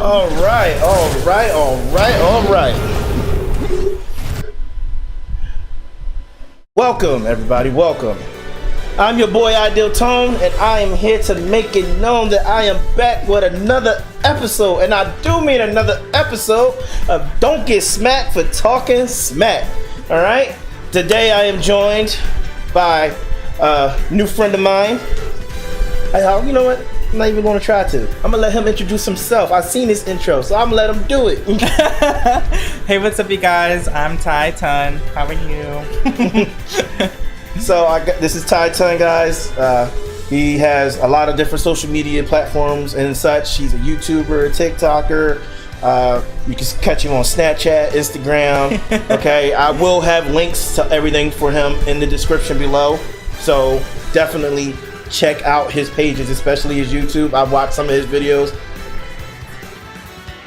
All right. Welcome, everybody. Welcome. I'm your boy Tye Tun, and I am here to make it known that I am back with another episode, and I do mean another episode of Don't Get Smacked for Talking Smack. All right. Today I am joined by a new friend of mine. You know what? I'm not even going to try to. I'm going to let him introduce himself. I've seen his intro, so I'm going to let him do it. Hey, what's up, you guys? I'm Tye Tun. How are you? So this is Tye Tun, guys. He has a lot of different social media platforms and such. He's a YouTuber, a TikToker. You can catch him on Snapchat, Instagram. Okay, I will have links to everything for him in the description below. So definitely check out his pages, especially his YouTube. I've watched some of his videos.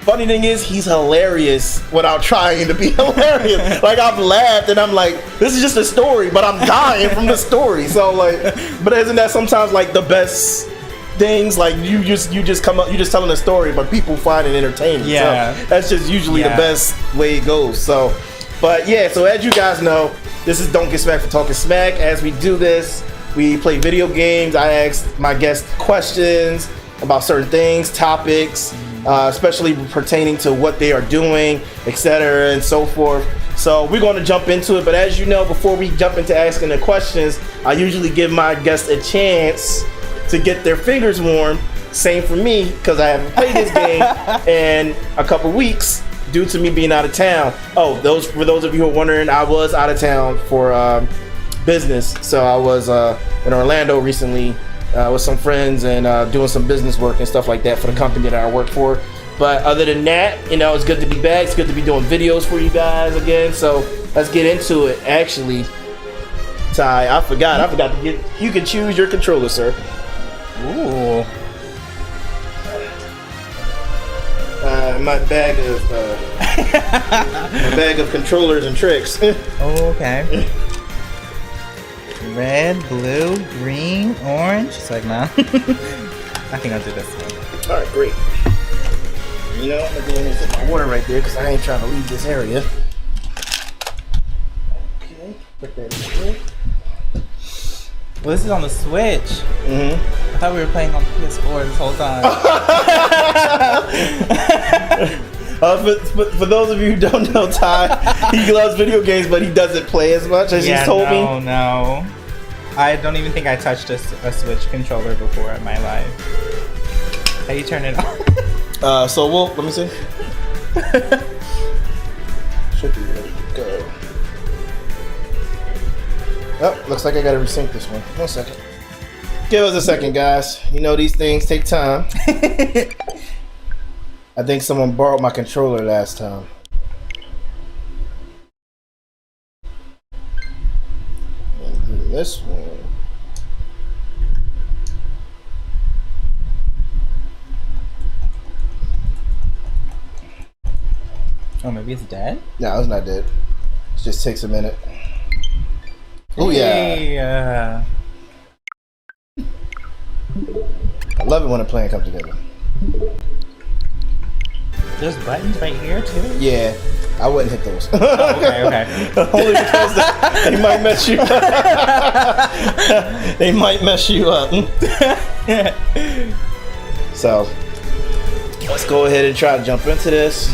Funny thing is, he's hilarious without trying to be hilarious. Like, I've laughed and I'm like, this is just a story, but I'm dying from the story. So like, but isn't that sometimes like the best things? Like you just come up, you're just telling a story, but people find it entertaining. Yeah, so that's just usually the best way it goes. So, but yeah, so as you guys know, this is Don't Get Smacked for Talking Smack. As we do this, we play video games. I ask my guests questions about certain things, topics, especially pertaining to what they are doing, etc. and so forth. So we're going to jump into it. But as you know, before we jump into asking the questions, I usually give my guests a chance to get their fingers warm. Same for me, because I haven't played this game in a couple weeks due to me being out of town. Oh, for those of you who are wondering, I was out of town for business. So I was in Orlando recently with some friends and doing some business work and stuff like that for the company that I work for. But other than that, you know, it's good to be back. It's good to be doing videos for you guys again. So let's get into it. Actually, Tye, I forgot to get. You can choose your controller, sir. Ooh. My bag of controllers and tricks. Oh, okay. Red, blue, green, orange. It's like, nah. I think I'll do this one. All right, great. You know, I'm gonna put my water right there because I ain't trying to leave this area. Okay, put that in here. Well, this is on the Switch. Mm-hmm. I thought we were playing on PS4 this whole time. For those of you who don't know Tye, he loves video games, but he doesn't play as much as he's told me. No. I don't even think I touched a Switch controller before in my life. How do you turn it on? Let me see. Should be ready to go. Oh, looks like I gotta resync this one. 1 second. Give us a second, guys. You know these things take time. I think someone borrowed my controller last time. And do this one. Oh, maybe it's dead? No, it's not dead. It just takes a minute. Oh yeah. I love it when a plan comes together. There's buttons right here too? Yeah, I wouldn't hit those. Oh, okay. Only because they might mess you up. They might mess you up. So, let's go ahead and try to jump into this.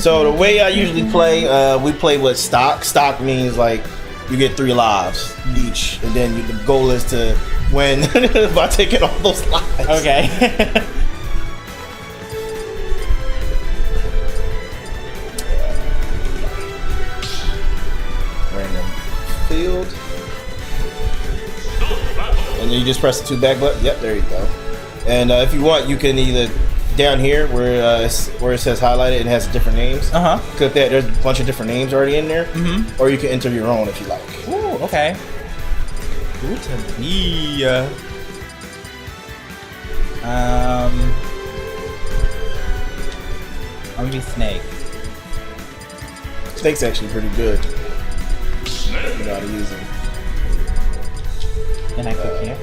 So the way I usually play, we play with stock. Stock means like you get 3 lives each, and then the goal is to win by taking all those lives. Okay. Random field, and then you just press the 2 back button. Yep, there you go. And if you want, you can either down here where it says highlighted and has different names. Click that. There's a bunch of different names already in there. Or you can enter your own if you like. Ooh, okay. Ooh, to me. I'm gonna be Snake. Snake's actually pretty good. You know how to use him. And I click here.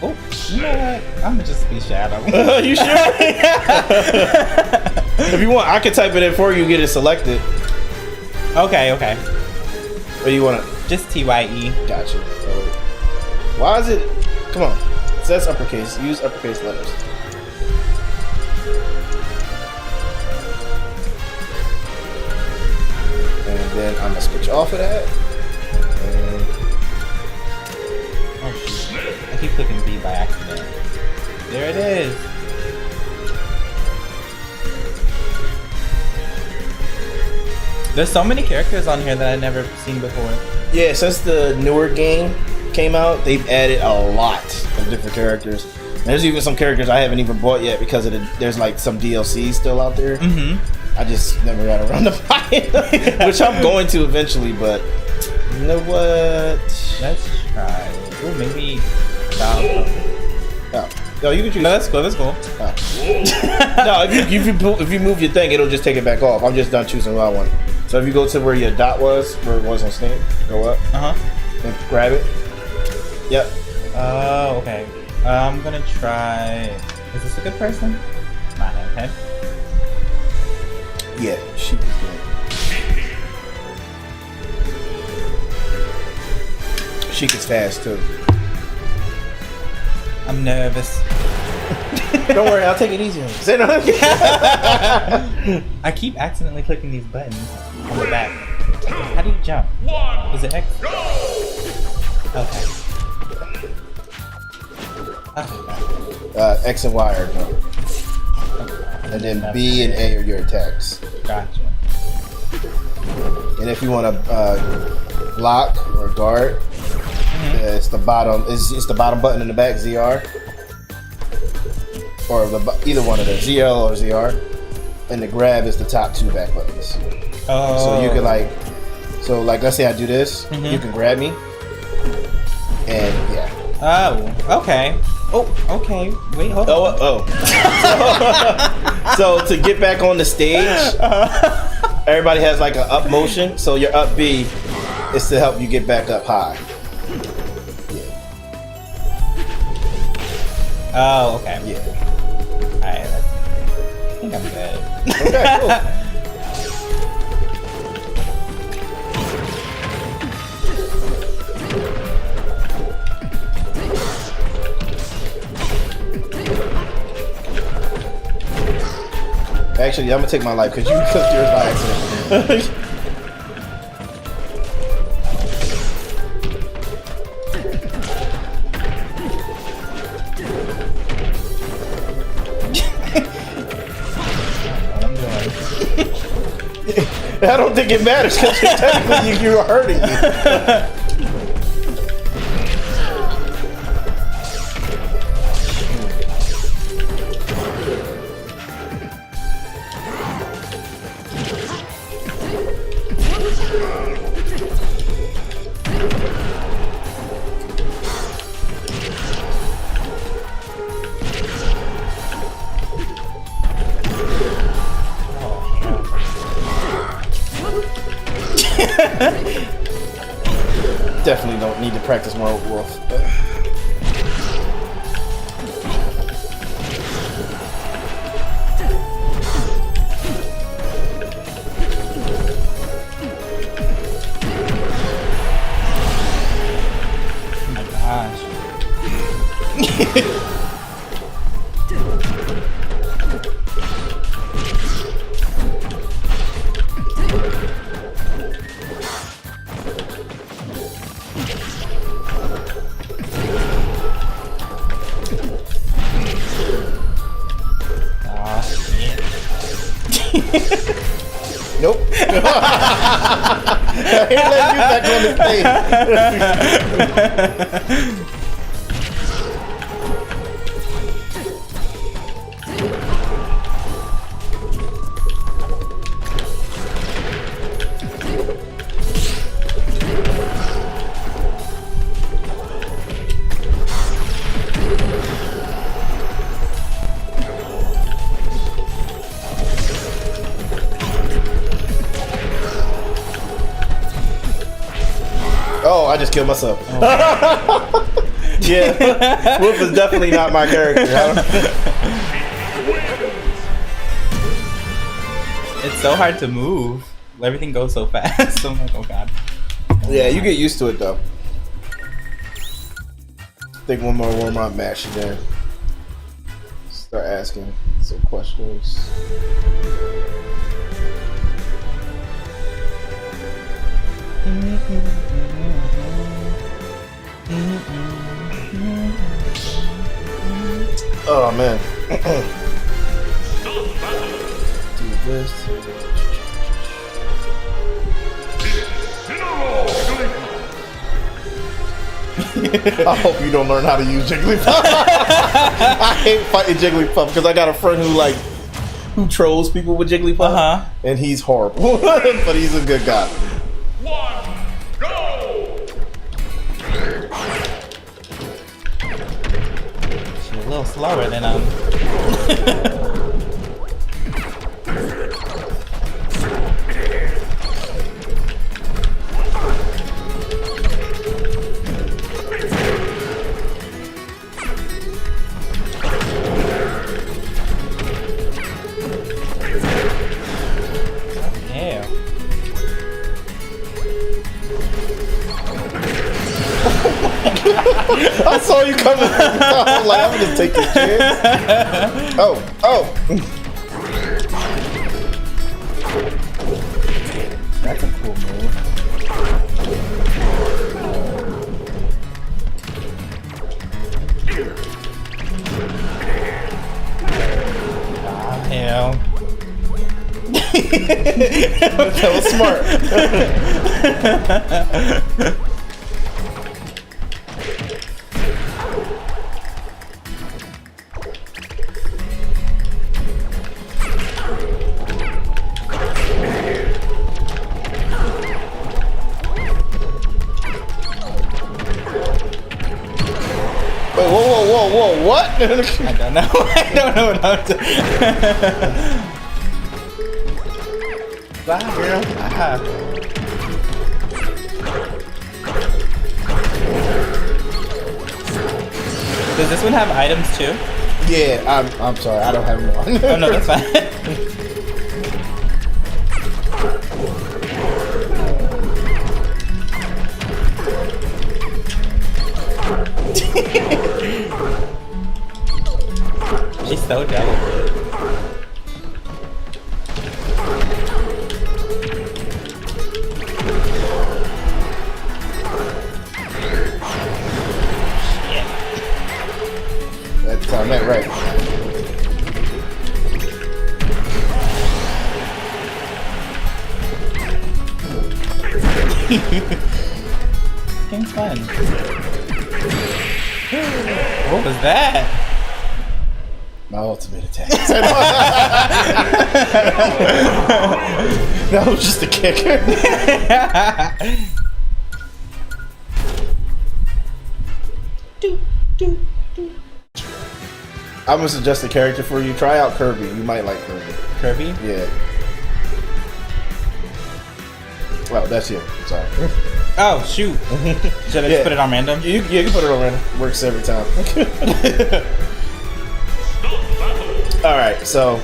Oh, you know what? I'm gonna just be Shadow. You sure? If you want, I can type it in for you. Get it selected. Okay. Or you want to? Just TYE. Gotcha. So, why is it? Come on. It says uppercase. Use uppercase letters. And then I'm gonna switch off of that. And Oh shoot! I keep clicking B by accident. There it is. There's so many characters on here that I've never seen before. yeah, since the newer game came out, they've added a lot of different characters. And there's even some characters I haven't even bought yet because of there's like some DLC still out there. Mm-hmm. I just never got around to buying it, which I'm going to eventually. But you know what? Let's try. Oh, maybe. Oh. No, you can choose. No, that's cool. That's cool. Oh. No, if you move your thing, it'll just take it back off. I'm just done choosing what I want. So if you go to where your dot was, where it was on Steam, go up. And grab it. Yep. Oh, okay. I'm gonna try. Is this a good person? Not okay. Yeah, she is good. She gets fast too. I'm nervous. Don't worry, I'll take it easy. Say no. I keep accidentally clicking these buttons on the back. How do you jump? Is it X? Okay. X and Y are jump. And then B and A are your attacks. Gotcha. And if you want to block or guard, it's the bottom. It's the bottom button in the back, ZR, or either one of them, ZL or ZR. And the grab is the top two back buttons. Oh. So you can let's say I do this, you can grab me, and yeah. Oh. Okay. Oh. Okay. Wait. Hold on. So to get back on the stage, everybody has like an up motion. So your up B is to help you get back up high. Oh. Okay. Yeah. Alright. I think I'm good. Okay. Cool. Actually, I'm gonna take my life because you took yours by accident. I don't think it matters because technically you're hurting me. Definitely don't need to practice more with Wolf. Oh my gosh. Nope. I ain't letting you back on the stage. Oh, I just killed myself. Yeah, Wolf is definitely not my character. Huh? It's so hard to move. Everything goes so fast. I'm like, oh god. Yeah, you get used to it though. I think one more warm-up match and then start asking some questions. Oh man. Do this. I hope you don't learn how to use Jigglypuff. I hate fighting Jigglypuff because I got a friend who trolls people with Jigglypuff, and he's horrible, but he's a good guy. She's a little slower than Yeah. I saw you coming. I was like, I'm gonna take this chance. Oh. That's a cool move. Hell. That was smart. Wait, whoa, what? I don't know. I don't know what I'm doing. Bye, girl. Does this one have items too? Yeah, I'm sorry, I don't have one. Oh no, that's fine. She's so jealous. That's I meant right. Game's fun. What was that? My ultimate attack. That was just a kicker. I'm gonna suggest a character for you. Try out Kirby. You might like Kirby. Kirby? Yeah. Well, that's you. Sorry. Oh, shoot. Should I just put it on random? You can put it on random. Works every time. Alright, so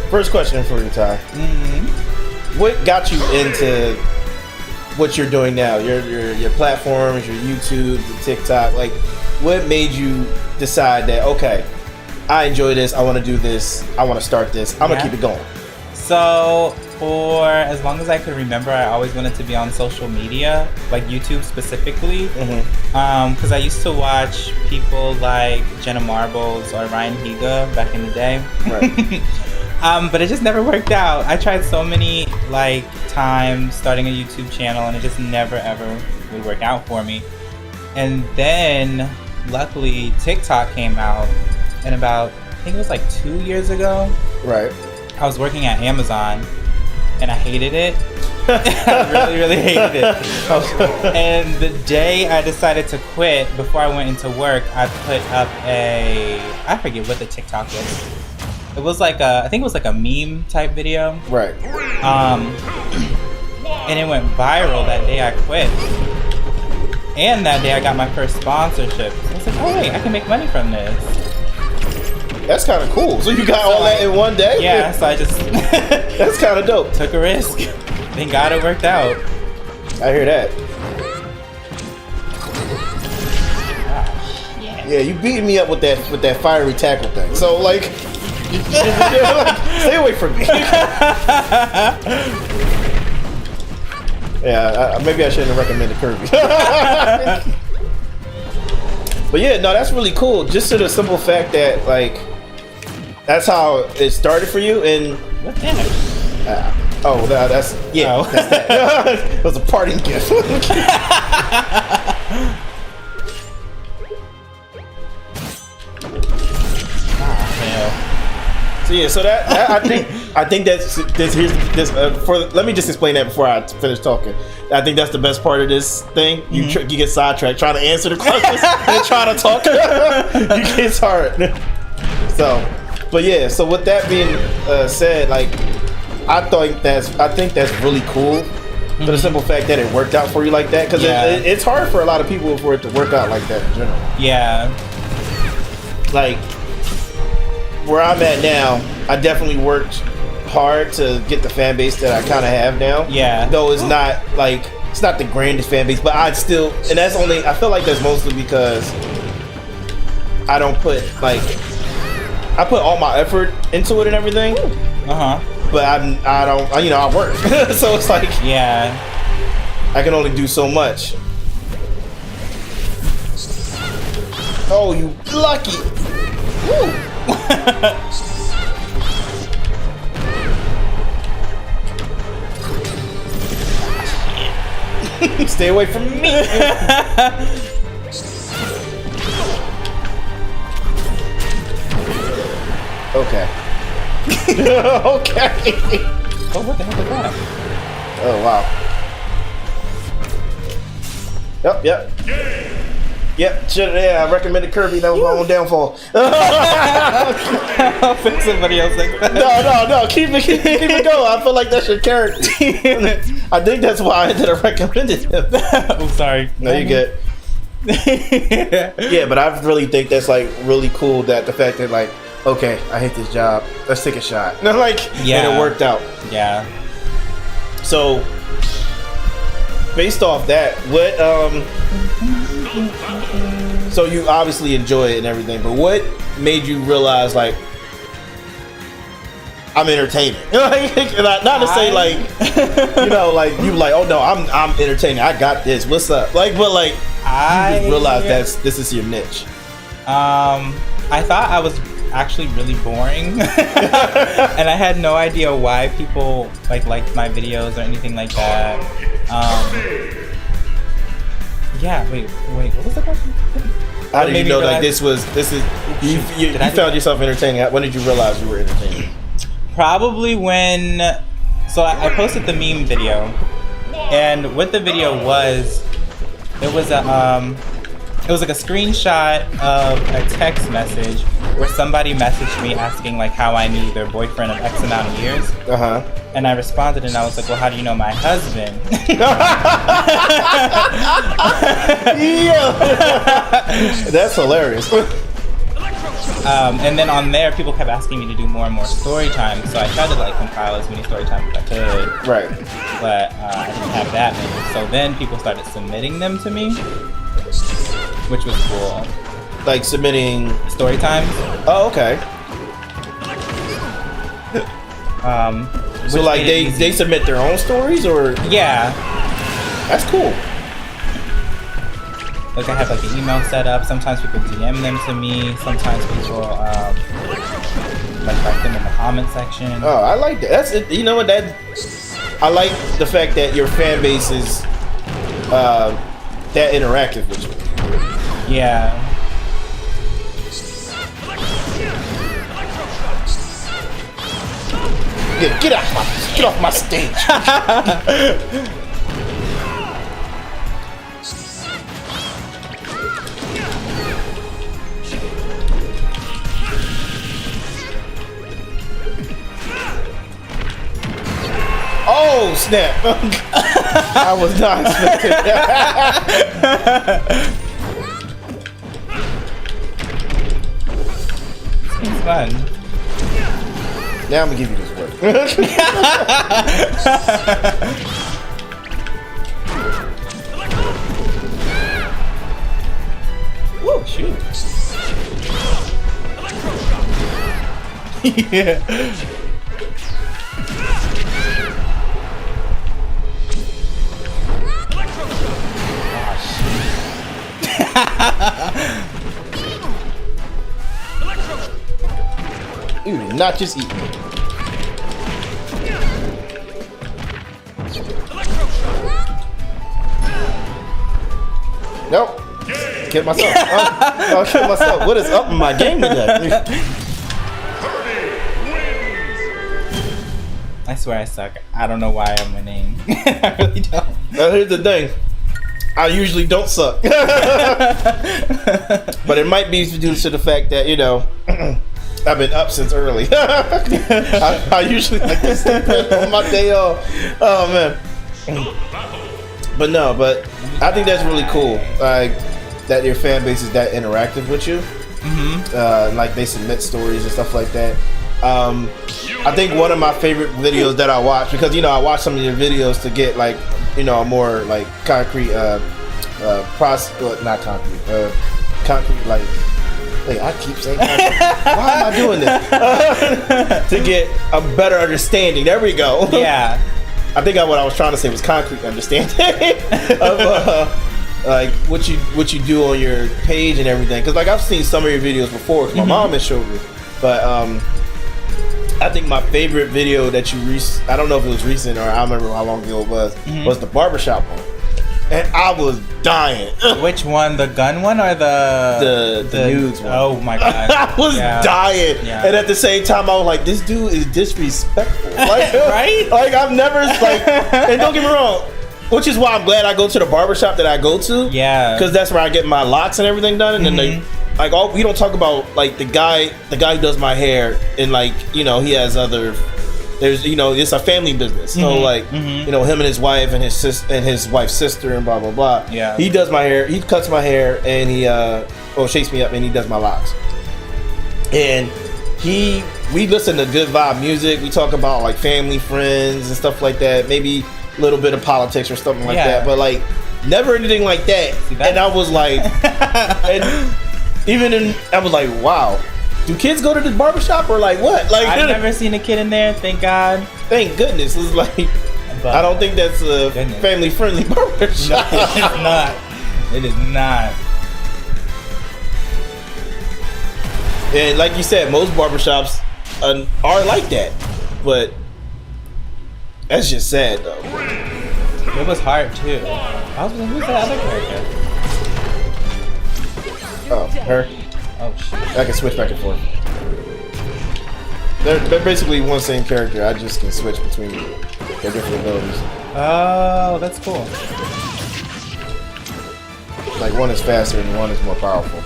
first question for you, Ty. What got you into what you're doing now? Your platforms, your YouTube, your TikTok. Like, what made you decide that, okay, I enjoy this, I want to do this, I want to start this, I'm going to keep it going? So, for as long as I could remember, I always wanted to be on social media, like YouTube specifically. Because I used to watch people like Jenna Marbles or Ryan Higa back in the day. Right. But it just never worked out. I tried so many times starting a YouTube channel, and it just never ever would work out for me. And then, luckily, TikTok came out, and about, I think it was 2 years ago. Right. I was working at Amazon, and I hated it. I really, really hated it. And the day I decided to quit, before I went into work, I put up I forget what the TikTok was. It was I think it was a meme type video. Right. And it went viral that day I quit. And that day I got my first sponsorship. So I was like, oh wait, I can make money from this. That's kind of cool. So you got all that in one day? Yeah, so I just That's kind of dope. took a risk. Thank God it worked out. I hear that. Yeah, you beating me up with that fiery tackle thing. So like, stay away from me. Yeah, maybe I shouldn't have recommended Kirby. But yeah, no, that's really cool. Just to the simple fact that like, that's how it started for you. And What's that? that's yeah, Oh. that's that. It was a parting gift. So yeah, so that I think that's this. Here's this. Let me just explain that before I finish talking. I think that's the best part of this thing. You you get sidetracked trying to answer the questions and trying to talk. It's hard. So, but yeah. So with that being said, like I think that's really cool. For the simple fact that it worked out for you like that, because it's hard for a lot of people for it to work out like that in general. Yeah. Like where I'm at now, I definitely worked hard to get the fan base that I kind of have now. Yeah. Though it's not like it's not the grandest fan base, but I'd still, and that's only, I feel like that's mostly because I don't put like I put all my effort into it and everything. But I don't, you know, I work. So it's like, Yeah. I can only do so much. Oh, you lucky. Woo. Stay away from me. Okay. Okay. Oh, what the heck was that? Oh wow. Yep. Yeah, I recommended Kirby. That was my own downfall. I'll fix somebody else like that. No. Keep it going. I feel like that's your character. I think that's why I ended up recommending him. I'm sorry. No, you're good. Yeah, but I really think that's like really cool that the fact that like, okay, I hate this job. Let's take a shot. No, like, Yeah. and it worked out. Yeah. So, based off that, what so you obviously enjoy it and everything, but what made you realize like I'm entertaining? Not to say like you know, like you like, oh no, I'm entertaining. I got this. What's up? Like, but like you just realize this is your niche. I thought I was actually really boring, and I had no idea why people liked my videos or anything like that. Yeah. Wait. What was the question? How did you know like this is you found yourself entertaining? When did you realize you were entertaining? Probably when. So I posted the meme video, and what the video was, it was like a screenshot of a text message where somebody messaged me asking like how I knew their boyfriend of X amount of years. And I responded and I was like, well, how do you know my husband? Yeah. That's hilarious. And then on there, people kept asking me to do more and more story time. So I tried to like compile as many story times as I could. Right. But I didn't have that many. So then people started submitting them to me, which was cool. Like submitting Story times. Oh, okay. So which like made it they easy. submit their own stories, or Yeah. that's cool. Like I have like an email set up. Sometimes people DM them to me. Sometimes people like write them in the comment section. Oh, I like that. That's it. You know what? That I like the fact that your fan base is that interactive with you. Yeah. Yeah, get off my stage. Oh snap! I was not expecting that. Seems fun. Now I'm gonna give you this word. Woo, shoot. Yeah. You did not just eat me. Nope. Killed myself. I killed myself. What is up in my game today? I swear I suck. I don't know why I'm winning. I really don't. Now here's the thing. I usually don't suck. But it might be due to the fact that, you know, I've been up since early. I usually like to stay on my day off. Oh, man. But no, but I think that's really cool. Like, that your fan base is that interactive with you. Mm-hmm. Like, they submit stories and stuff like that. I think one of my favorite videos that I watch, because, you know, I watch some of your videos to get, like, you know, a more, like, concrete, not concrete, concrete, like, wait, I keep saying concrete. Why am I doing this? To get a better understanding. There we go. Yeah. I think what I was trying to say was concrete understanding of, like, what you do on your page and everything. Because, like, I've seen some of your videos before, because my mom has showed me. But, I think my favorite video that you I don't know if it was recent or I don't remember how long ago it was the barbershop one. And I was dying. Which one? The gun one or the nudes one? Oh my god. I was dying. Yeah. And at the same time I was like, this dude is disrespectful. Like, right? Like I've never and don't get me wrong, which is why I'm glad I go to the barbershop that I go to. Yeah. Because that's where I get my locks and everything done. And then they we don't talk about like the guy who does my hair and like, you know, he has other, there's, you know, it's a family business. So like, you know, him and his wife and his wife's sister and blah blah blah. Yeah. He does my hair, he cuts my hair and he shakes me up and he does my locks. And we listen to good vibe music. We talk about like family, friends and stuff like that. Maybe a little bit of politics or something like that. But like never anything like that. And I was like and I was like, wow, do kids go to the barbershop or like what? Like I've never seen a kid in there, thank God. Thank goodness. It's like, but I don't think that's a family friendly barbershop. No, it is not. It is not. And like you said, most barbershops are like that. But that's just sad though. It was hard too. I was like, who's that other character? Oh, her. Oh shit. I can switch back and forth. They're basically one same character. I just can switch between their different abilities. Oh, that's cool. Like one is faster and one is more powerful.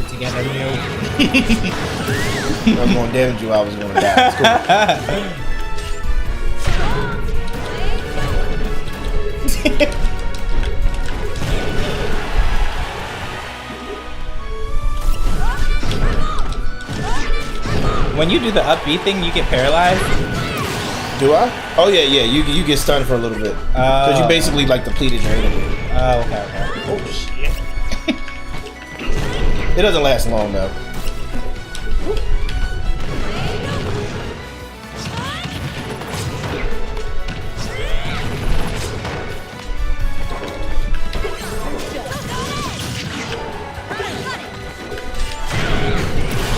Together, if I was going to damage you, I was going to die. It's cool. When you do the up B thing, you get paralyzed? Do I? Oh yeah, yeah. You get stunned for a little bit. Because you basically like depleted your energy. Oh, okay. Oh shit. It doesn't last long though.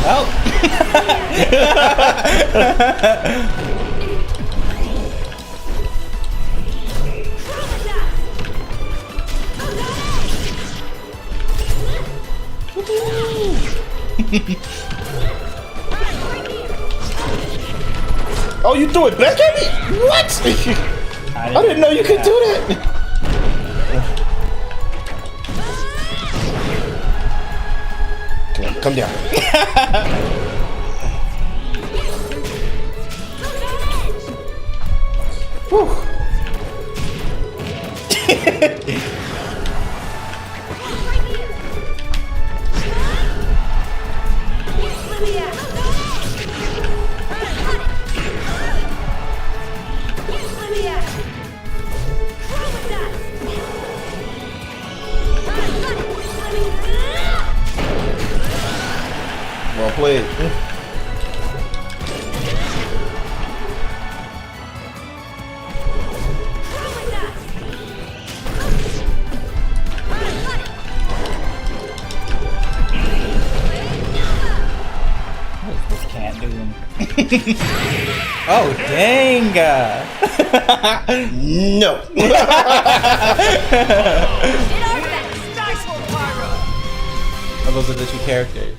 Oh. Oh, you threw it back at me? What? I didn't know you could do that. Come down. Whew. Well played. This can't do him. Oh, dang. No. Oh, those are the two characters.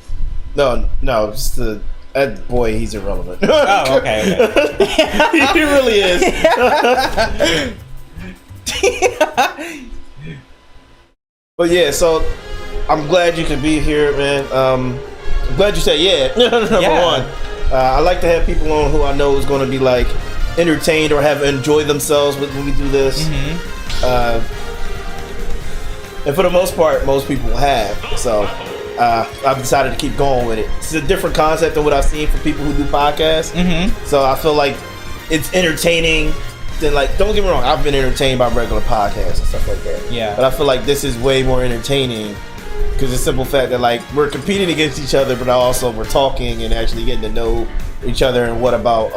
No, just the that boy. He's irrelevant. Oh, okay. He really is. But yeah, so I'm glad you could be here, man. I'm glad you said yeah. Number one, I like to have people on who I know is going to be like entertained or have enjoyed themselves when we do this. And for the most part, most people have. So I've decided to keep going with it. It's a different concept than what I've seen from people who do podcasts. So I feel like it's entertaining. Then, like, don't get me wrong, I've been entertained by regular podcasts and stuff like that. Yeah. But I feel like this is way more entertaining because the simple fact that like we're competing against each other, but also we're talking and actually getting to know each other and what about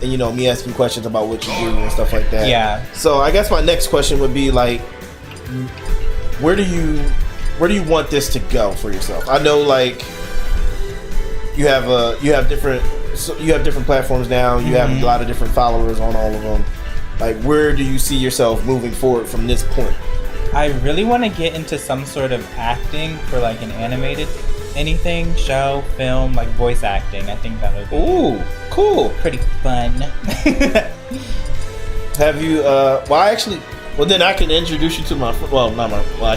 and you know, me asking questions about what you do and stuff like that. Yeah. So I guess my next question would be like, where do you want this to go for yourself? I know like you have different platforms now. You have a lot of different followers on all of them. Like, where do you see yourself moving forward from this point? I really want to get into some sort of acting for like an animated anything, show, film, like voice acting. I think that would be cool, pretty fun. Have you? Well, then I can introduce you to my. I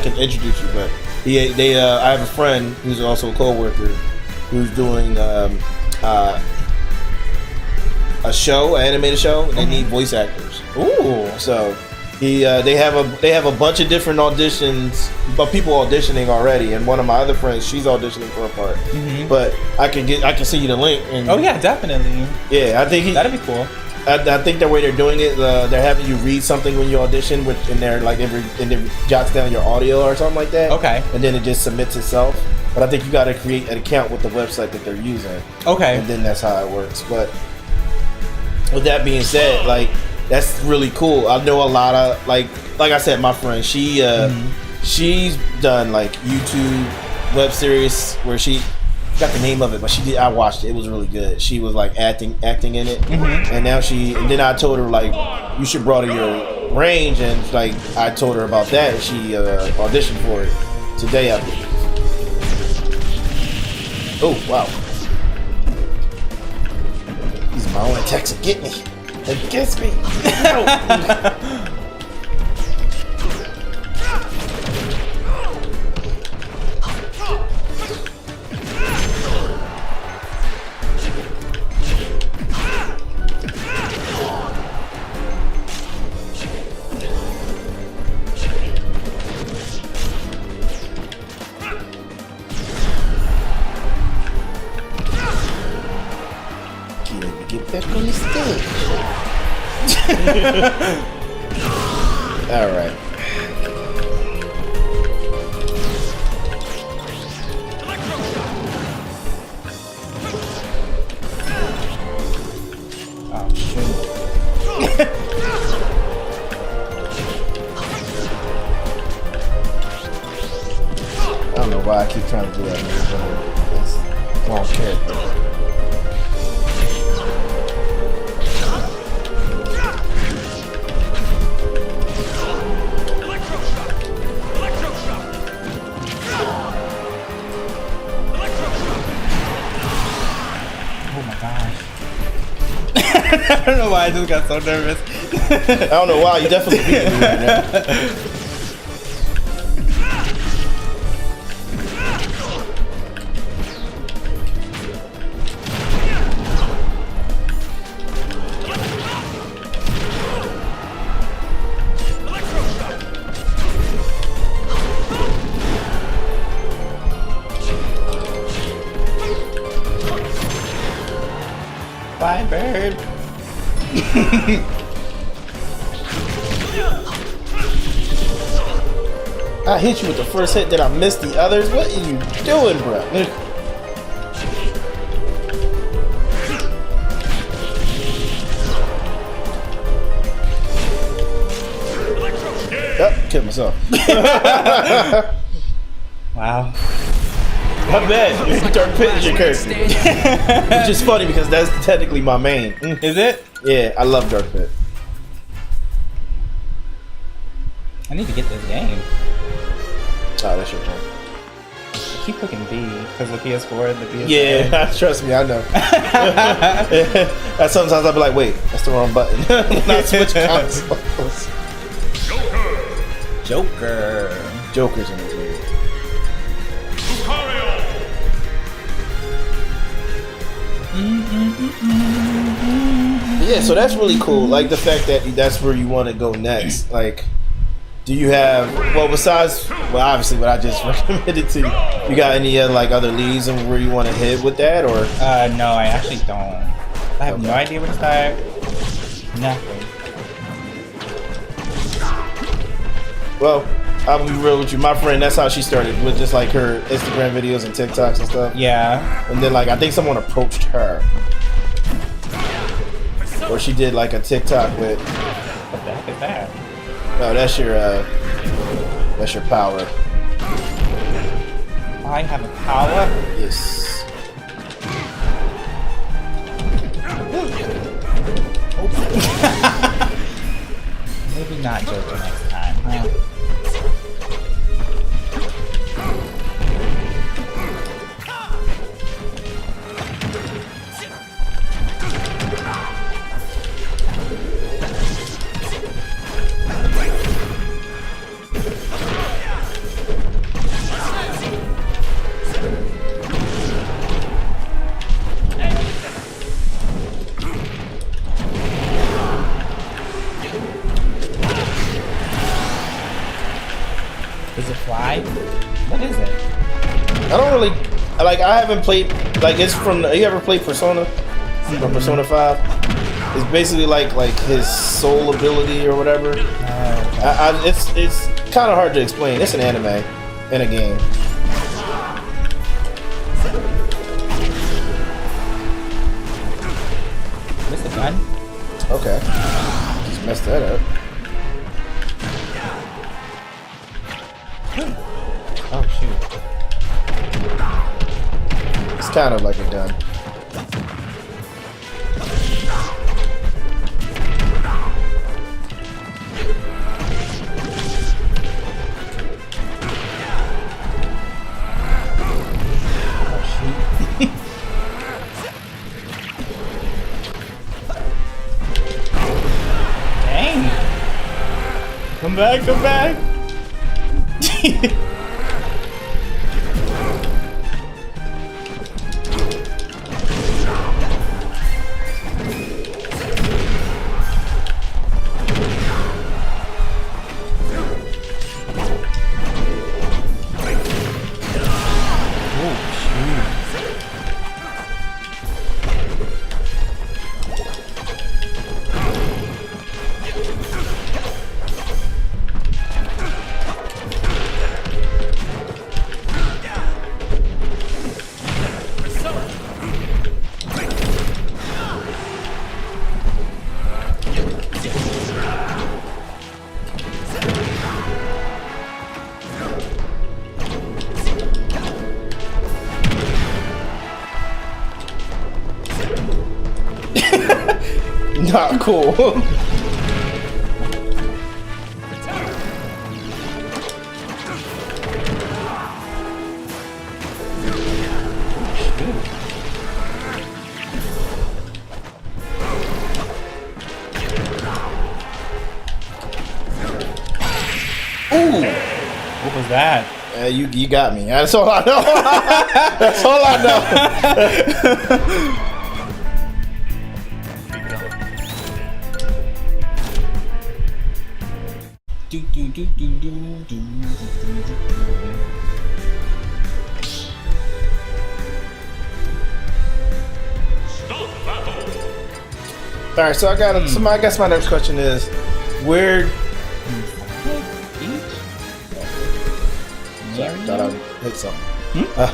can introduce you, but I have a friend who's also a co-worker who's doing a show, an animated show, and they need voice actors. Ooh! So they have a bunch of different auditions, but people auditioning already. And one of my other friends, she's auditioning for a part. But I can send you the link. And, oh yeah, definitely. Yeah, I think that'd be cool. I think the way they're doing it, they're having you read something when you audition, and they're like it jots down your audio or something like that. Okay. And then it just submits itself. But I think you got to create an account with the website that they're using. Okay. And then that's how it works. But with that being said, like that's really cool. I know a lot of like I said, my friend, she's done like YouTube web series where she got the name of it, but I watched it. It was really good. She was like acting in it, and now and then I told her like you should broaden your range, and like I told her about that, and she auditioned for it today, I believe. Oh wow! He's my only text to get me. It gets me. Get back on the stage. All right. Oh shoot. I don't know why I keep trying to do that. That's wrong character. I don't know why I just got so nervous. I don't know why. You definitely beating me right now. Bye, bird. I hit you with the first hit, then I missed the others. What are you doing, bro? Yep, killed myself. Wow. My bad. Dark Pit is your character. Which is funny because that's technically my main. Is it? Yeah, I love Dark Pit. I need to get this game. Oh, that's your turn. I keep clicking B because the PS4 and the PS5. Yeah, trust me, I know. Sometimes I'll be like, wait, that's the wrong button. When I switch consoles. Joker. Joker's in this movie. Yeah, so that's really cool. Like the fact that that's where you want to go next. Like, do you have besides obviously what I just recommended to you? You got any like other leads and where you want to hit with that or? No, I actually don't. I have no idea where to start. Nothing. Well, I'll be real with you. My friend, that's how she started with just like her Instagram videos and TikToks and stuff. Yeah. And then like I think someone approached her. Or she did like a TikTok with. What the heck is that? No, that's your power. I have a power? Yes. Maybe not Joker next time, huh? Does it fly? What is it? I don't really like. I haven't played like it's from. You ever played Persona? From Persona 5. It's basically like his soul ability or whatever. Okay. It's kind of hard to explain. It's an anime in a game. Missed a gun? Okay, just messed that up. Oh shoot. It's kind of like a gun. Dang. Come back, come back. Not cool. that? You got me. That's all I know. That's all I know. All right, so I got. So I guess my next question is, where? Sorry, I thought I hit something.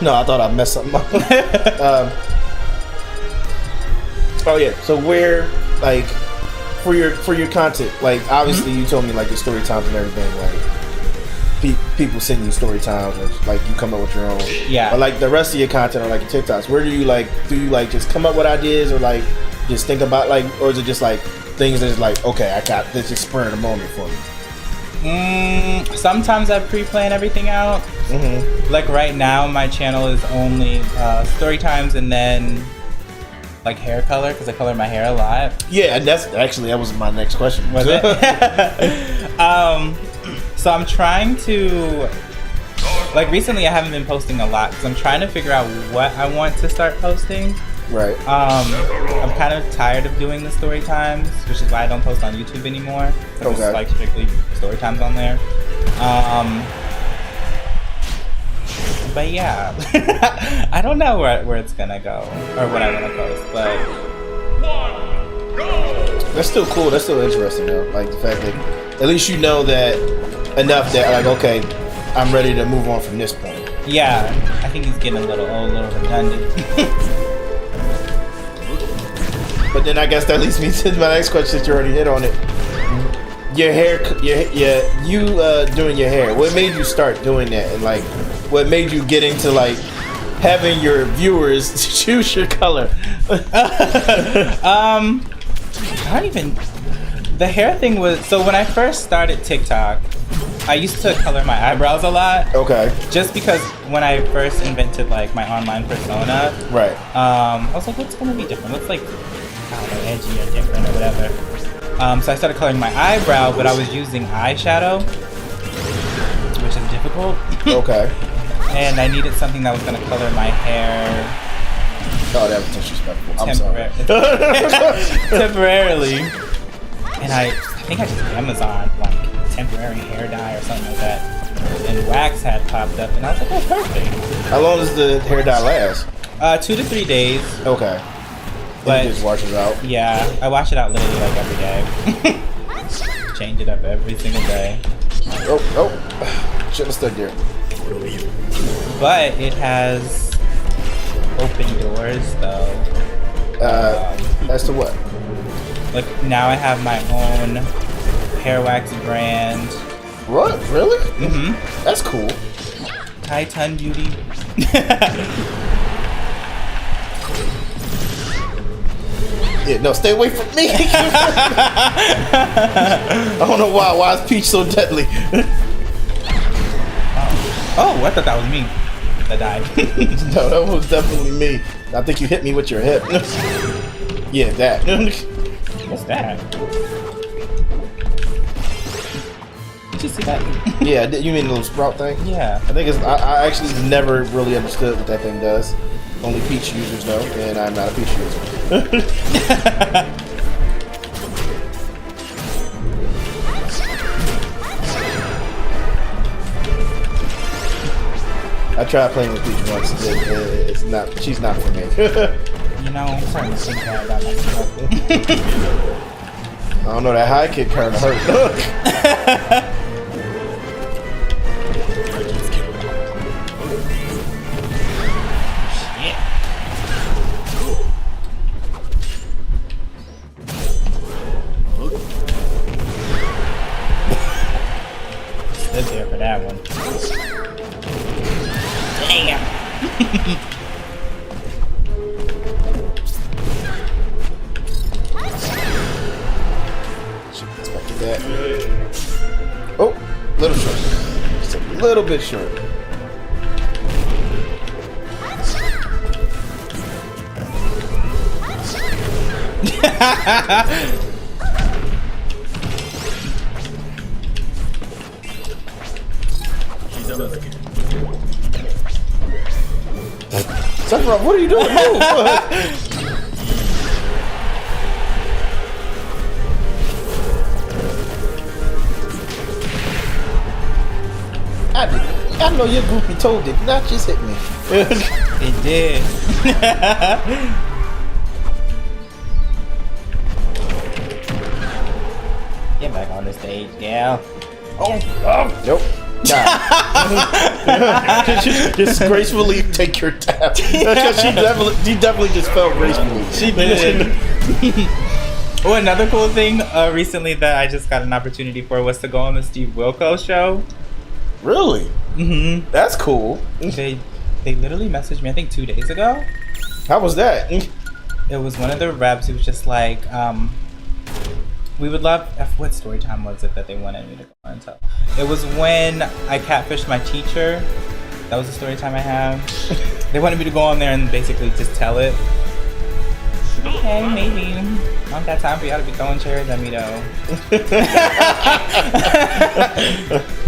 No, I thought I messed something up. Oh yeah. So where, like, for your content, like obviously you told me like your story times and everything, like people send you story times or like you come up with your own. Yeah. But like the rest of your content or like your TikToks, where do you just come up with ideas or like just think about like, or is it just like things that's like, okay, I got this, just spur of the moment for me? Sometimes I pre-plan everything out. Like right now, my channel is only story times and then like hair color because I color my hair a lot. Yeah, and that was my next question. Was it? So I'm trying to, like recently I haven't been posting a lot because I'm trying to figure out what I want to start posting. Right. I'm kind of tired of doing the story times, which is why I don't post on YouTube anymore. Okay. It's like strictly story times on there. But yeah, I don't know where it's gonna go or what I want to post, but that's still cool. That's still interesting though. Like the fact that at least you know that enough that like, okay, I'm ready to move on from this point. Yeah, I think he's getting a little old, a little redundant. But then I guess that leads me to my next question since you already hit on it. Your hair, doing your hair. What made you start doing that, and like, what made you get into like having your viewers choose your color? The hair thing was, so when I first started TikTok, I used to color my eyebrows a lot. Okay. Just because when I first invented like my online persona, right? I was like, what's gonna be different? What's like, I don't know, edgy or different or whatever. So I started coloring my eyebrow, but I was using eyeshadow, which is difficult. Okay. And I needed something that was gonna color my hair. Oh, that was disrespectful. I'm sorry. Temporarily. And I think I just Amazon like temporary hair dye or something like that. And wax had popped up, and I was like, oh, perfect. How long does the hair dye last? 2 to 3 days. Okay. But it just washes out. Yeah, I wash it out literally like every day. Change it up every single day. Oh, should have stood there. But it has open doors though. As to what? Like now I have my own hair wax brand. What? Really? Mm-hmm. That's cool. Tye Tun Beauty. Yeah, no, stay away from me. I don't know why is Peach so deadly? Oh, I thought that was me that died. No, that was definitely me. I think you hit me with your hip. Yeah, that. What's that? Did you see that? Yeah, you mean the little sprout thing? Yeah. I think it's. I actually never really understood what that thing does. Only Peach users know, and I'm not a Peach user. I tried playing with Peach once. It's not. She's not for me. You know, I'm starting to think that about myself. I don't know. That high kick kind of hurt. Stood there for that one. Damn. Expected that. Oh, little short. Just a little bit short. Sephiroth, what are you doing? Move! I know your groupie told it, not just hit me. It did. Get back on the stage, gal. Oh, nope. Nah. just gracefully take your tap. Because she definitely just fell gracefully. She did. Oh, another cool thing recently that I just got an opportunity for was to go on the Steve Wilkos show. Really? Mm-hmm. That's cool. They literally messaged me, I think 2 days ago. How was that? It was one of the reps. It was just like, we would love. What story time was it that they wanted me to go on and tell? It was when I catfished my teacher. That was the story time I have. They wanted me to go on there and basically just tell it. Okay, maybe. I don't got time for y'all to be throwing chairs at me though.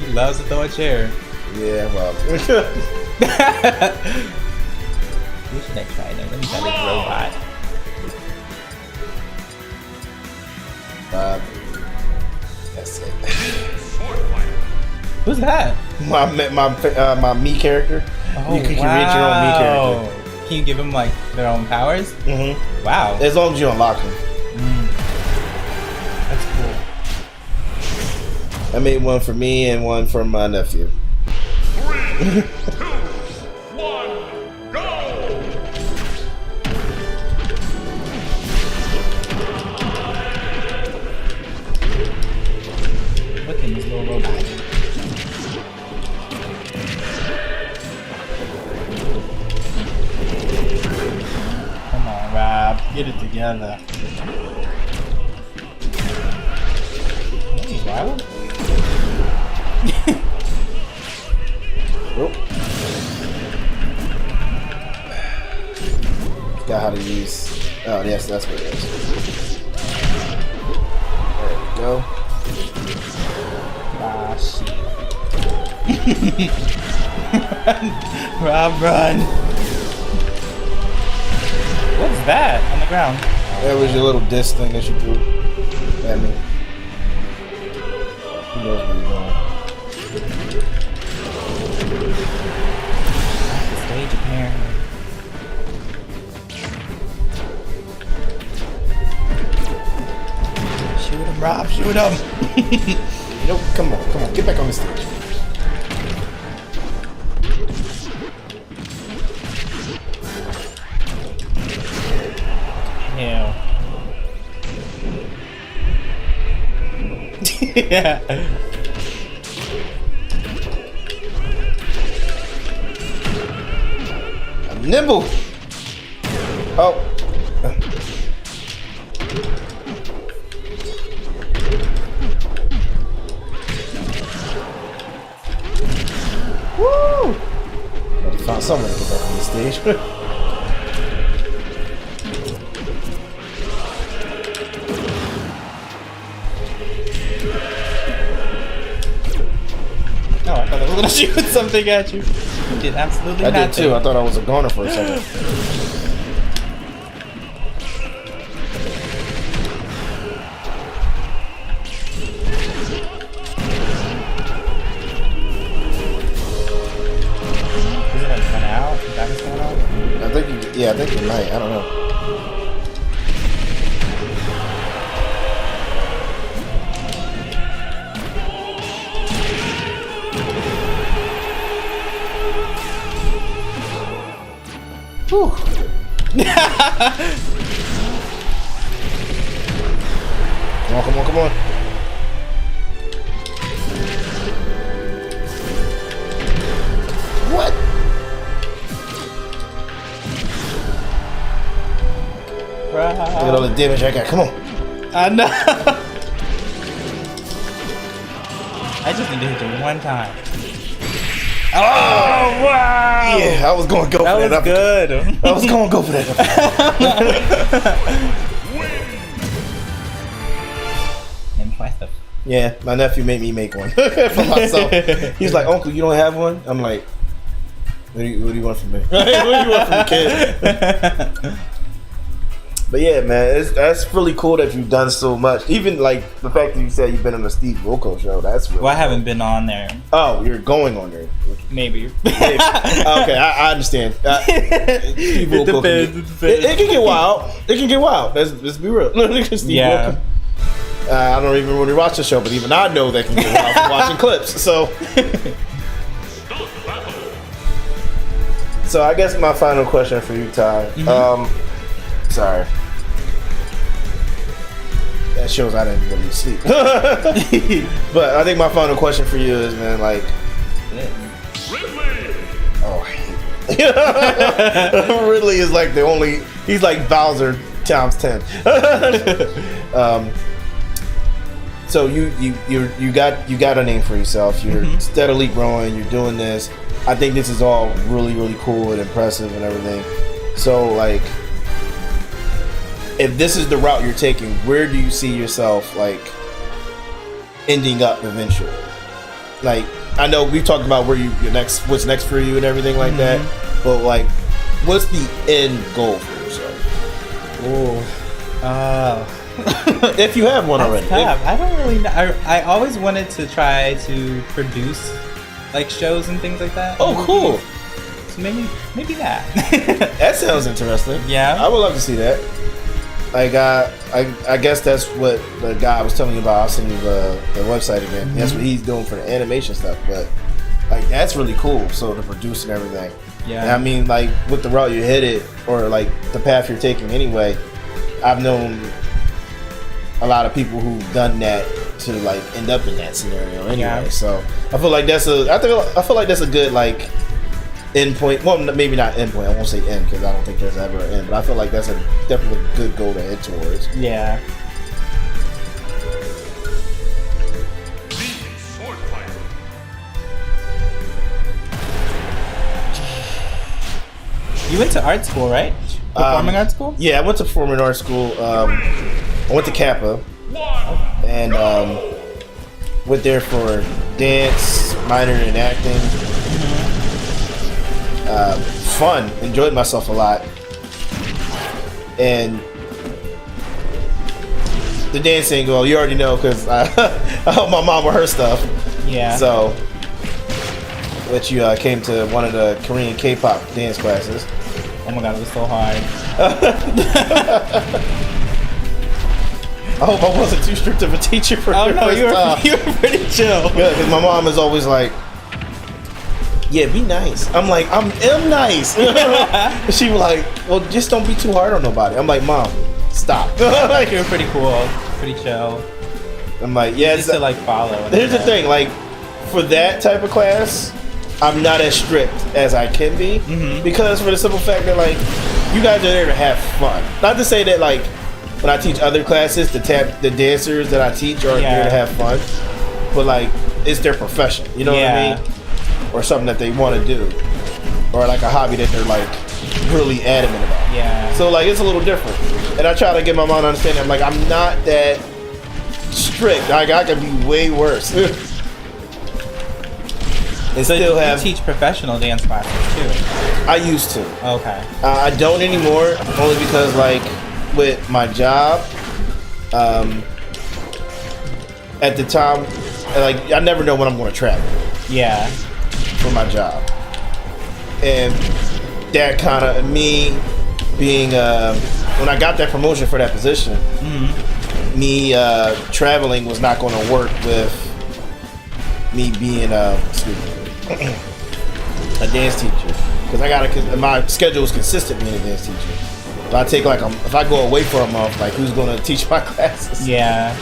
He loves to throw a chair. Yeah, well. We should next try it. Let me try this robot. That's it. Who's that? My me character. Oh, you can create your own me character. Can you give them like their own powers? Mm-hmm. Wow. As long as you unlock them. That's cool. I made one for me and one for my nephew. 3, 2, 1, go! Look at this little robot. Come on, Rob. Get it together. He's wild. Oh. Got how to use. Oh, yes, that's what it is. There we go. Ah, shit. Rob, run. What's that on the ground? That was your little disc thing that you threw at me. Who knows where you're going? The stage, apparently. Shoot him, Rob, shoot him. Nope, come on, get back on the stage. Ew. Yeah. I'm nimble. Oh. Woo! But he found someone to get back on the stage. No, I thought I was gonna shoot something at you. You did absolutely I nothing. did too. I thought I was a goner for a second. Is it like run out? Is that what's going on? I think I think you might. I don't know. Whew. Come on. What? Rob. Look at all the damage I got. Come on. I know. I just need to hit you one time. Oh, wow! Yeah, I was going to go That for was that. good. I was going to go for that. And twice the Yeah, my nephew made me make one for myself. He's like, Uncle, you don't have one? I'm like, what do you want from me? What do you want from me, kid? But yeah, man, that's really cool that you've done so much. Even like the fact that you said you've been on the Steve Wilkos show, that's really Well, I cool. haven't been on there. Oh, you're going on there. Maybe. Okay, I understand. Steve Wilkos it can get wild. It can get wild. Let's be real. Steve Yeah. Wilkos. I don't even really watch the show, but even I know that can get wild from watching clips. So I guess my final question for you, Ty. Sorry. That shows I didn't really sleep. But I think my final question for you is, man, like, oh, I hate Ridley. Ridley is like the only. He's like Bowser times 10. So you got a name for yourself. You're steadily growing. You're doing this. I think this is all really, really cool and impressive and everything. So like, if this is the route you're taking, where do you see yourself like ending up eventually? Like, I know we've talked about where what's next for you and everything like that, but like, what's the end goal for yourself? If you have one already. I don't really know. I always wanted to try to produce like shows and things like that. Oh, cool. So maybe that. That sounds interesting. Yeah. I would love to see that. Like, I guess that's what the guy I was telling you about. I'll send you the website again. That's what he's doing for the animation stuff. But like, that's really cool. So to produce and everything. Yeah. And I mean, like, with the route you hit it, or like the path you're taking anyway, I've known a lot of people who've done that to like end up in that scenario anyway. Yeah. So I feel like that's a good like end point. Well, maybe not end point. I won't say end because I don't think there's ever an end. But I feel like that's a definitely good goal to head towards. Yeah. Sword fighter. You went to art school, right? Performing arts school? Yeah, I went to performing arts school. I went to Kappa and went there for dance, minor in acting. Fun, enjoyed myself a lot, and the dancing. Well, you already know because I helped my mom with her stuff. Yeah. So, which you came to one of the Korean K-pop dance classes. Oh my god, it was so hard. I hope I wasn't too strict of a teacher for Oh your no, first time. you were pretty chill. Good, because my mom is always like, yeah, be nice. I'm like, I'm nice. She was like, well, just don't be too hard on nobody. I'm like, Mom, stop. Like, you were pretty cool, pretty chill. I'm like, yeah. Just to like follow. and Here's the stuff. thing, like, for that type of class, I'm not as strict as I can be, because for the simple fact that like, you guys are there to have fun. Not to say that like, when I teach other classes, the dancers that I teach are there to have fun, but like, it's their profession. You know what I mean? Or something that they want to do, or like a hobby that they're like really adamant about. Yeah. So like, it's a little different, and I try to get my mom to understand. I'm like, I'm not that strict. Like, I can be way worse. And So still you have. teach professional dance classes too. I used to. Okay. I don't anymore, only because like with my job, at the time, like I never know when I'm going to travel Yeah. for my job, and that kind of me being when I got that promotion for that position, me traveling was not going to work with me being a dance teacher, because my schedule is consistent being a dance teacher. So I take like if I go away for a month, like who's going to teach my classes? Yeah.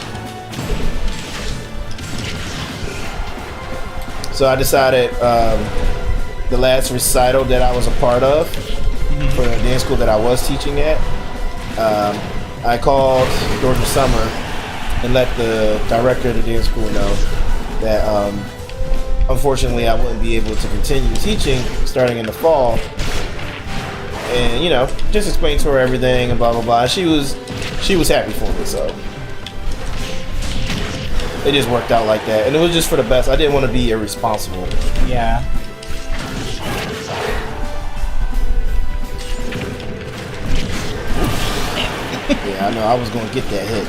So I decided the last recital that I was a part of for the dance school that I was teaching at, I called Georgia Summer and let the director of the dance school know that unfortunately I wouldn't be able to continue teaching starting in the fall. And you know, just explain to her everything and blah blah blah. She was happy for me. So it just worked out like that, and it was just for the best. I didn't want to be irresponsible. Yeah. Yeah, I know. I was gonna get that hit.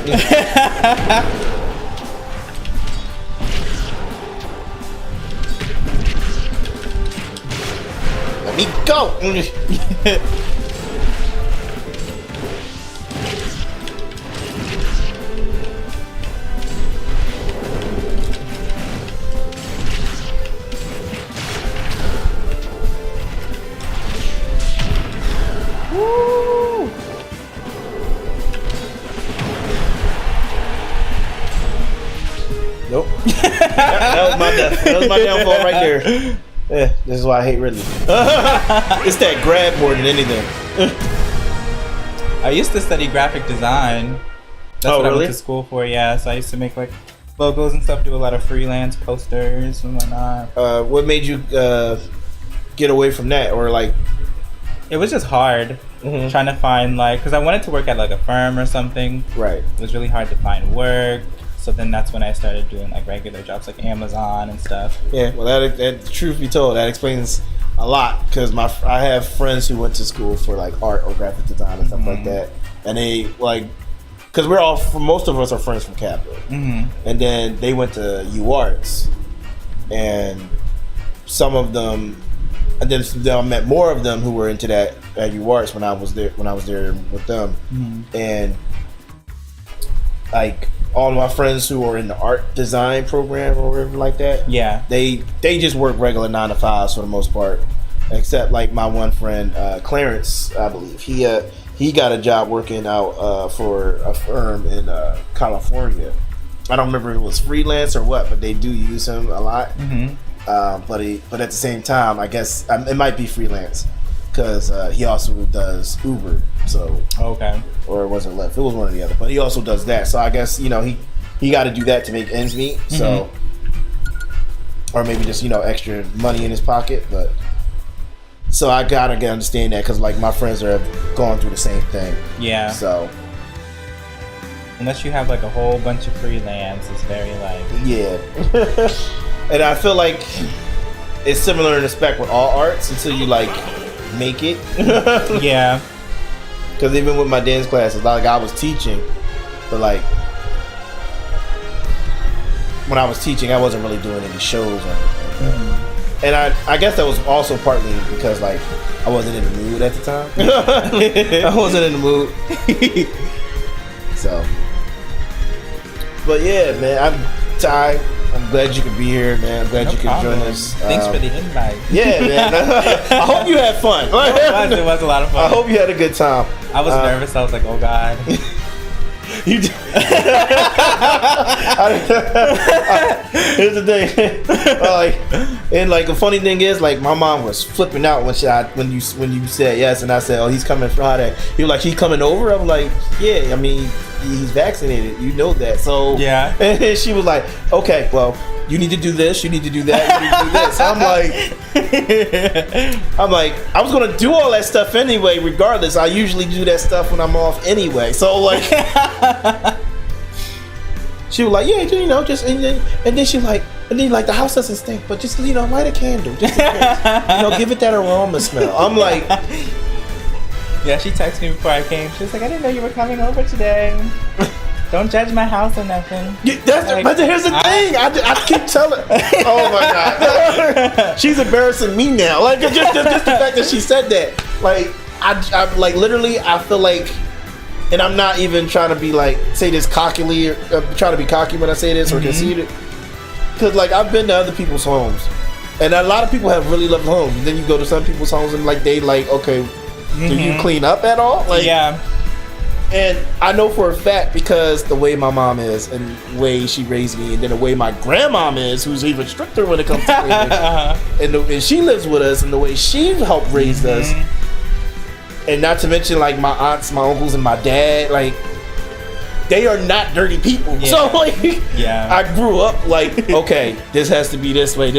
Let me go. Woo! Nope. that was my death. That was my downfall right there. Yeah, this is why I hate Ridley. It's that grab more than anything. I used to study graphic design. That's what I really? went to school for, yeah. So I used to make like logos and stuff, do a lot of freelance posters and whatnot. What made you get away from that? Or like... It was just hard trying to find like, because I wanted to work at like a firm or something. Right. It was really hard to find work. So then that's when I started doing like regular jobs like Amazon and stuff. Yeah, well, that truth be told, that explains a lot, because I have friends who went to school for like art or graphic design and stuff like that, and they like, because most of us are friends from Capitol, and then they went to UArts, and some of them, and then I met more of them who were into that at UArts when I was there with them, and like all of my friends who are in the art design program or whatever like that, yeah, they just work regular 9 to 5s for the most part, except like my one friend Clarence, I believe he got a job working out for a firm in California. I don't remember if it was freelance or what, but they do use him a lot. But at the same time, I guess it might be freelance, because he also does Uber. So okay, or was it Lyft? It was one or the other. But he also does that. So I guess he got to do that to make ends meet. So or maybe just extra money in his pocket. But so I gotta understand that, because like my friends are going through the same thing. Yeah. So unless you have like a whole bunch of freelance, it's very like and I feel like it's similar in respect with all arts until you like make it. Yeah. Because even with my dance classes, like I was teaching, but like when I was teaching, I wasn't really doing any shows or anything like that. And I guess that was also partly because like I wasn't in the mood at the time. I wasn't in the mood. So, but yeah, man, I'm Tye. I'm glad you could be here, man. I'm glad you could join us. Thanks for the invite. Yeah, man. I hope you had fun. It was a lot of fun. I hope you had a good time. I was nervous. I was like, oh God. You did. Here's the thing. And the funny thing is, like, my mom was flipping out when you said yes, and I said, oh, he's coming Friday. He was like, he coming over? I'm like, yeah, I mean, he's vaccinated. You know that. So yeah. And she was like, okay, well, you need to do this. You need to do that. You need to do this. I'm like, I was gonna do all that stuff anyway. Regardless, I usually do that stuff when I'm off anyway. So like, she was like, yeah, just and then she like, the house doesn't stink, but just light a candle, just in case. Give it that aroma smell. I'm like. Yeah, she texted me before I came. She was like, I didn't know you were coming over today. Don't judge my house or nothing. But here's the thing. I keep telling. Oh my God. She's embarrassing me now. Like just the fact that she said that. Like I like literally I feel like, and I'm not even trying to be like say this cockily or trying to be cocky when I say this or conceited. Because like I've been to other people's homes, and a lot of people have really lovely homes. And then you go to some people's homes and like they like okay. Do you clean up at all? Like, yeah. And I know for a fact because the way my mom is and the way she raised me, and then the way my grandmom is, who's even stricter when it comes to cleaning, and she lives with us, and the way she helped raise us, and not to mention like my aunts, my uncles, and my dad, like they are not dirty people. Yeah. So like, I grew up like, okay, this has to be this way.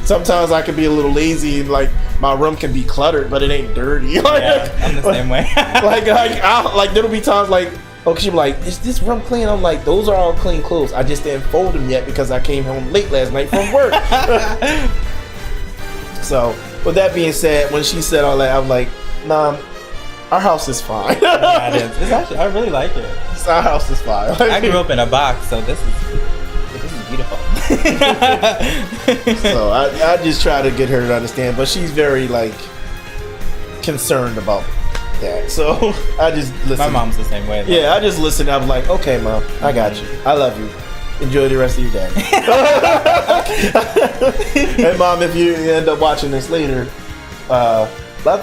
Sometimes I can be a little lazy and like my room can be cluttered, but it ain't dirty. Like, I'm the same way. like there'll be times like oh, she be like, is this room clean? I'm like, those are all clean clothes. I just didn't fold them yet because I came home late last night from work. So, with that being said, when she said all that, I'm like, nah, our house is fine. Yeah, it is. It's actually, I really like it. Our house is fine. I grew up in a box, so this is beautiful. So I just try to get her to understand, but she's very like concerned about that. So I just listen. My mom's the same way. Though. Yeah, I just listen. I'm like, okay, mom, I got you. I love you. Enjoy the rest of your day. And mom, if you end up watching this later, love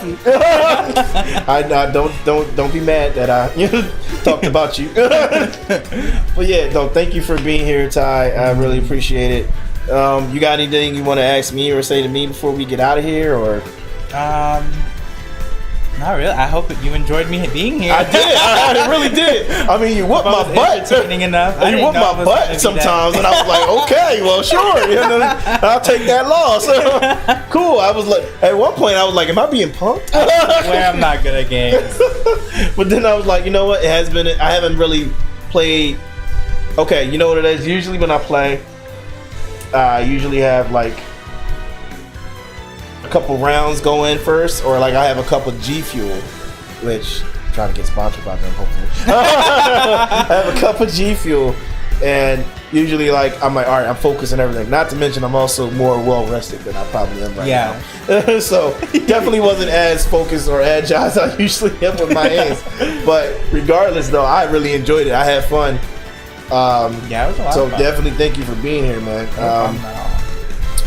you. I don't be mad that I talked about you. But yeah, no, thank you for being here, Tye. I really appreciate it. You got anything you want to ask me or say to me before we get out of here, or? Not really. I hope that you enjoyed me being here. I did. I really did. I mean, you whooped my butt. Entertaining enough. You whooped my butt sometimes, and I was like, okay, well, sure, I'll take that loss. Cool. I was like, at one point, I was like, am I being punked? Where I'm not good at games. But then I was like, you know what? It has been. I haven't really played. Okay, you know what it is. Usually when I play, I usually have like a couple rounds go in first, or like I have a couple G Fuel, which I'm trying to get sponsored by them, hopefully. I have a cup of G Fuel, and usually like I'm like, all right, I'm focused on everything. Not to mention I'm also more well rested than I probably am right now. So definitely wasn't as focused or agile as I usually am with my hands. But regardless, though, I really enjoyed it. I had fun. Yeah, it was a lot so of fun. definitely thank you for being here, man.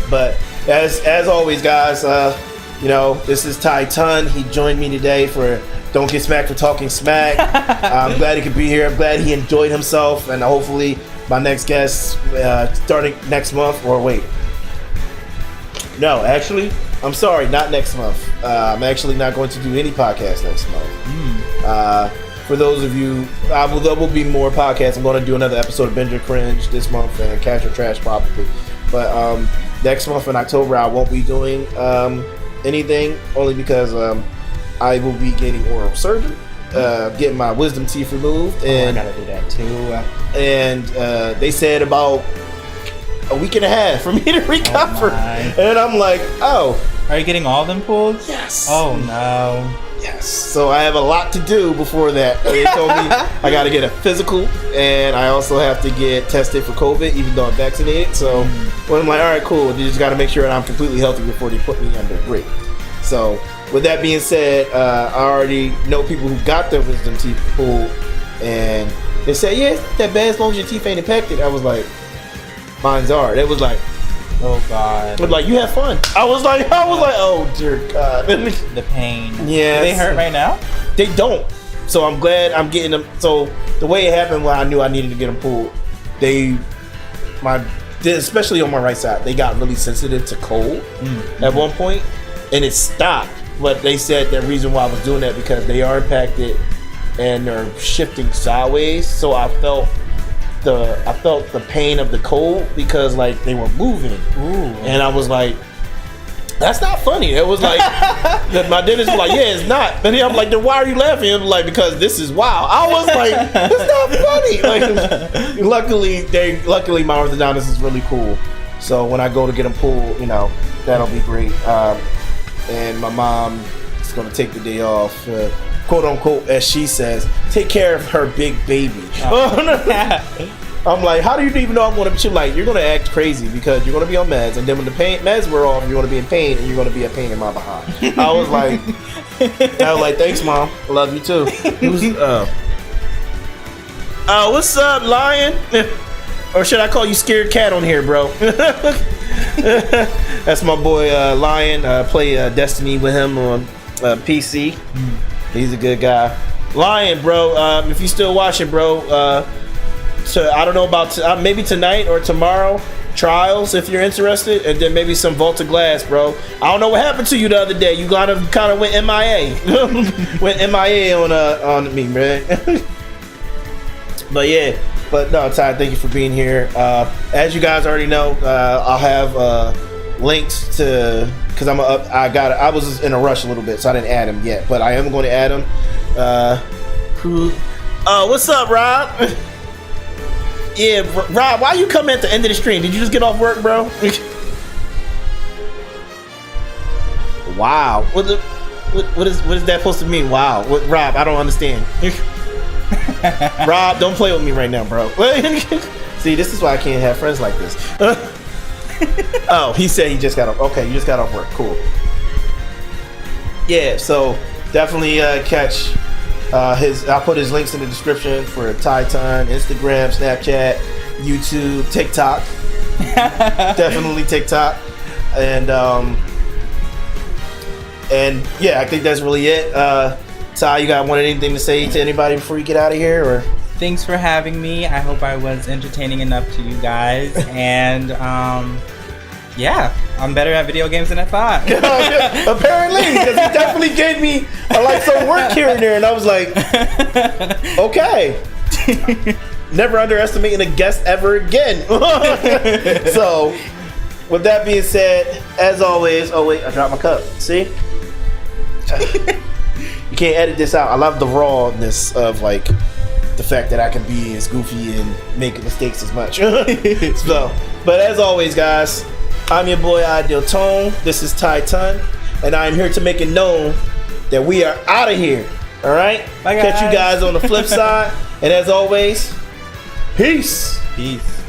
But as always, guys, you know, this is Tye Tun. He joined me today for Don't Get Smacked for Talking Smack. I'm glad he could be here. I'm glad he enjoyed himself, and hopefully my next guest starting next month, or wait. No, actually, I'm sorry, not next month. I'm actually not going to do any podcast next month. For those of you, there will be more podcasts. I'm going to do another episode of Binge or Cringe this month and Cash or Trash probably. But next month in October, I won't be doing anything, only because I will be getting oral surgery, getting my wisdom teeth removed. And I gotta do that too. And they said about a week and a half for me to recover. And I'm like, oh. Are you getting all of them pulled? Yes. Oh no. Yes. So I have a lot to do before that. They told me I got to get a physical, and I also have to get tested for COVID, even though I'm vaccinated. So when I'm like, all right, cool. You just got to make sure that I'm completely healthy before they put me under. Great. So with that being said, I already know people who got their wisdom teeth pulled, and they said, yeah, it's not that bad as long as your teeth ain't infected. I was like, mine's are. It was like, oh God. But like, you have fun. I was like, oh dear God. The pain. Yeah. Do they hurt right now? They don't. So I'm glad I'm getting them. So the way it happened when I knew I needed to get them pulled, especially on my right side, they got really sensitive to cold at one point, and it stopped. But they said the reason why I was doing that because they are impacted and they're shifting sideways. So I felt the pain of the cold because like they were moving. Ooh. And I was like, that's not funny. It was like my dentist was like, yeah, it's not. And I'm like, then why are you laughing? I'm like, because this is wild. I was like, it's not funny. Like, luckily my orthodontist is really cool. So when I go to get them pulled, you know, that'll be great. And my mom is gonna take the day off, quote unquote, as she says, take care of her big baby. I'm like, how do you even know I'm gonna be? She's like, you're gonna act crazy because you're gonna be on meds, and then when the meds wear off, you're gonna be in pain, and you're gonna be a pain in my behind. I was like, thanks, mom. I love you too. What's up, Lion? Or should I call you Scared Cat on here, bro? That's my boy Lion. Play Destiny with him on PC. He's a good guy. Lion, bro. If you still watching, bro. So I don't know about maybe tonight or tomorrow. Trials, if you're interested, and then maybe some Volta Glass, bro. I don't know what happened to you the other day. You kind of went MIA. Went MIA on me, man. But yeah. But no, Tye, thank you for being here. As you guys already know, I'll have links to, because I was in a rush a little bit, so I didn't add him yet, but I am going to add him. What's up, Rob? Yeah, Rob, why you come at the end of the stream? Did you just get off work, bro? Wow. What is that supposed to mean? Wow. Rob, I don't understand. Rob, don't play with me right now, bro. See, this is why I can't have friends like this. Oh, he said he just got off. Okay, you just got off work. Cool. Yeah, so definitely catch I'll put his links in the description for Tye Tun, Instagram, Snapchat, YouTube, TikTok. Definitely TikTok. And yeah, I think that's really it. Ty, you got anything to say to anybody before you get out of here, or? Thanks for having me. I hope I was entertaining enough to you guys. And yeah, I'm better at video games than I thought. Apparently, because he definitely gave me some work here and there, and I was like, okay. Never underestimating a guest ever again. So, with that being said, as always, oh wait, I dropped my cup. See? You can't edit this out. I love the rawness of the fact that I can be as goofy and make mistakes as much. So, but as always, guys, I'm your boy Ideal Tone. This is Tye Tun, and I'm here to make it known that we are out of here. All right? Bye, guys. Catch you guys on the flip side, and as always, peace. Peace.